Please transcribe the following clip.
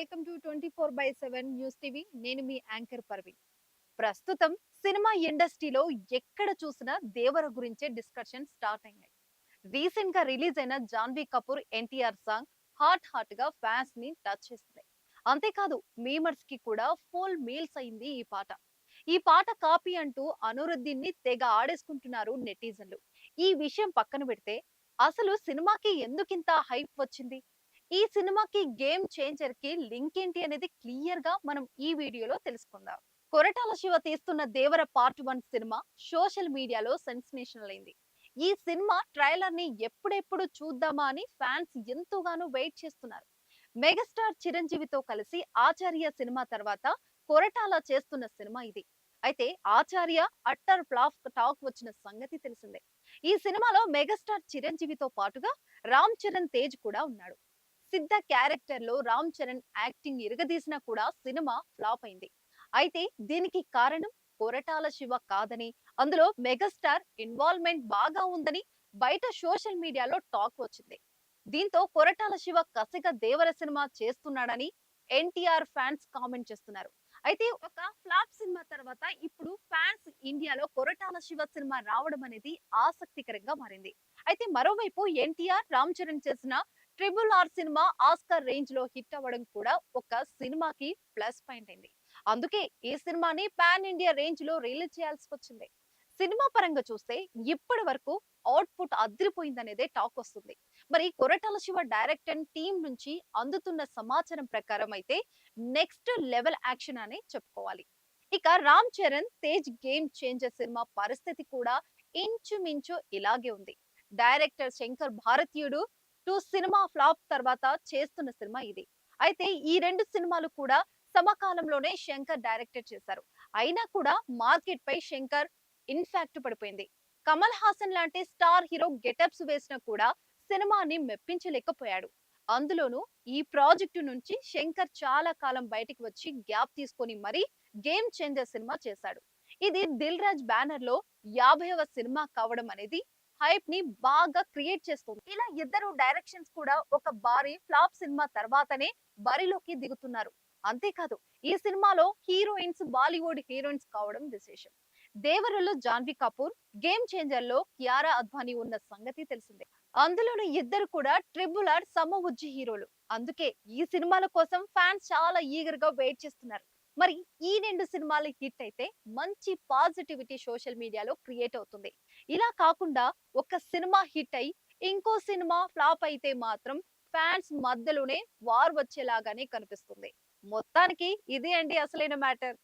Welcome to 24/7 news TV. నేను మీ anchor Parveen. ప్రస్తుతం cinema ఇండస్ట్రీలో ఎక్కడ చూసినా దేవర గురించే డిస్కషన్ స్టార్ట్ అయినాయి. రీసెంట్ గా రిలీజ్ అయిన జాన్వీ కపూర్ ఎన్టీఆర్ సాంగ్ హాట్ గా ఫ్యాన్స్ ని టచ్ చేస్తుంది. అంతేకాదు మీమర్స్ కి కూడా ఫుల్ మీల్స్ అయింది ఈ పాట. ఈ పాట కాపీ అంటూ అనురుద్దీన్ ని తెగ ఆడేసుకుంటున్నారు నెటిజన్లు. ఈ విషయం పక్కన పెడితే అసలు సినిమాకి ఎందుకింత హైప్ వచ్చింది, ఈ సినిమాకి గేమ్ చేంజర్ కి లింక్ ఏంటి అనేది క్లియర్ గా మనం ఈ వీడియోలో తెలుసుకుందాం. కొరటాల శివ తీస్తున్న దేవర పార్ట్ 1 సినిమా సోషల్ మీడియాలో సెన్సేషనల్ అయింది. ఈ సినిమా ట్రైలర్ ని ఎప్పుడెప్పుడు చూద్దామా అని ఫ్యాన్స్ ఎంతోగానో వెయిట్ చేస్తున్నారు. మెగాస్టార్ చిరంజీవితో కలిసి ఆచార్య సినిమా తర్వాత కొరటాల చేస్తున్న సినిమా ఇది. అయితే ఆచార్య అట్టర్ ఫ్లాప్ టాక్ వచ్చిన సంగతి తెలిసిందే. ఈ సినిమాలో మెగాస్టార్ చిరంజీవితో పాటుగా రామ్ చరణ్ తేజ్ కూడా ఉన్నాడు. సిద్ధ క్యారెక్టర్ లో రామ్ చరణ్ యాక్టింగ్ ఇరగదీసినా కూడా సినిమా ఫ్లాప్ అయింది. అయితే దీనికి కారణం కొరటాల శివ కాదని, అందులో మెగాస్టార్ ఇన్వాల్వ్మెంట్ బాగా ఉందని బయట సోషల్ మీడియాలో టాక్ వచ్చింది. దీంతో కొరటాల శివ కసిగా దేవర సినిమా చేస్తున్నాడని ఎన్టీఆర్ ఫ్యాన్స్ కామెంట్ చేస్తున్నారు. అయితే ఒక ఫ్లాప్ సినిమా తర్వాత ఇప్పుడు ఫ్యాన్స్ ఇండియాలో కొరటాల శివ సినిమా రావడం అనేది ఆసక్తికరంగా మారింది. అయితే మరోవైపు ఎన్టీఆర్ రామ్ చరణ్ చేసిన RRR సినిమా ఆస్కార్ రేంజ్ లో హిట్ అవ్వడం కూడా ఒక సినిమాకి ప్లస్ పాయింట్ అయింది. అందుకే ఈ సినిమాని పాన్ ఇండియా రేంజ్ లో రిలీజ్ చేయాల్సి వచ్చింది. సినిమా పరంగా చూస్తే ఇప్పటి వరకు అవుట్పుట్ అదిరిపోయిందనేదే టాక్ వస్తుంది. మరి Koratala Shiva direct and team నుంచి అందుతున్న సమాచారం ప్రకారం అయితే నెక్స్ట్ లెవెల్ యాక్షన్ అని చెప్పుకోవాలి. ఇక Ram Charan Tej game changer cinema పరిస్థితి కూడా ఇంచుమించు ఇలాగే ఉంది. డైరెక్టర్ శంకర్ భారతీయుడు 2 సినిమా ఫ్లాప్ తర్వాత చేస్తున్న సినిమా ఇది. అయితే ఈ రెండు సినిమాలు కూడా సమకాలంలోనే శంకర్ డైరెక్టర్ చేశారు. అయినా కూడా మార్కెట్ పై శంకర్ ఇన్ఫాక్ట్ పడిపోయింది. కమల్ హాసన్ లాంటి స్టార్ హీరో గెటప్స్ వేసినా కూడా సినిమాని మెప్పించలేకపోయాడు. అందులోనూ ఈ ప్రాజెక్టు నుంచి శంకర్ చాలా కాలం బయటికి వచ్చి గ్యాప్ తీసుకొని మరీ గేమ్ చేంజర్ సినిమా చేశాడు. ఇది దిల్ రాజ్ బ్యానర్ లో 50వ సినిమా కావడం అనేది హైప్ ని బాగా క్రియేట్ చేస్తుంది. ఇలా ఇద్దరు డైరెక్షన్స్ కూడా ఒక భారీ ఫ్లాప్ సినిమా తర్వాతనే బరిలోకి దిగుతున్నారు. అంతేకాదు ఈ సినిమాలో హీరోయిన్స్ బాలీవుడ్ హీరోయిన్స్ కావడం విశేషం. దేవరలో జాన్వీ కపూర్, గేమ్ చేంజర్ లో కియారా అద్వానీ ఉన్న సంగతి తెలిసిందే. అందులోని ఇద్దరు కూడా RRR సమవుజ్జి హీరోలు. అందుకే ఈ సినిమాల కోసం ఫ్యాన్స్ చాలా ఈగర్ గా వెయిట్ చేస్తున్నారు. మరి ఈ రెండు సినిమాలు హిట్ అయితే మంచి పాజిటివిటీ సోషల్ మీడియాలో క్రియేట్ అవుతుంది. ఇలా కాకుండా ఒక సినిమా హిట్ అయి ఇంకో సినిమా ఫ్లాప్ అయితే మాత్రం ఫ్యాన్స్ మధ్యలోనే వార్ వచ్చేలాగానే కనిపిస్తుంది. మొత్తానికి ఇది అండి అసలైన మ్యాటర్.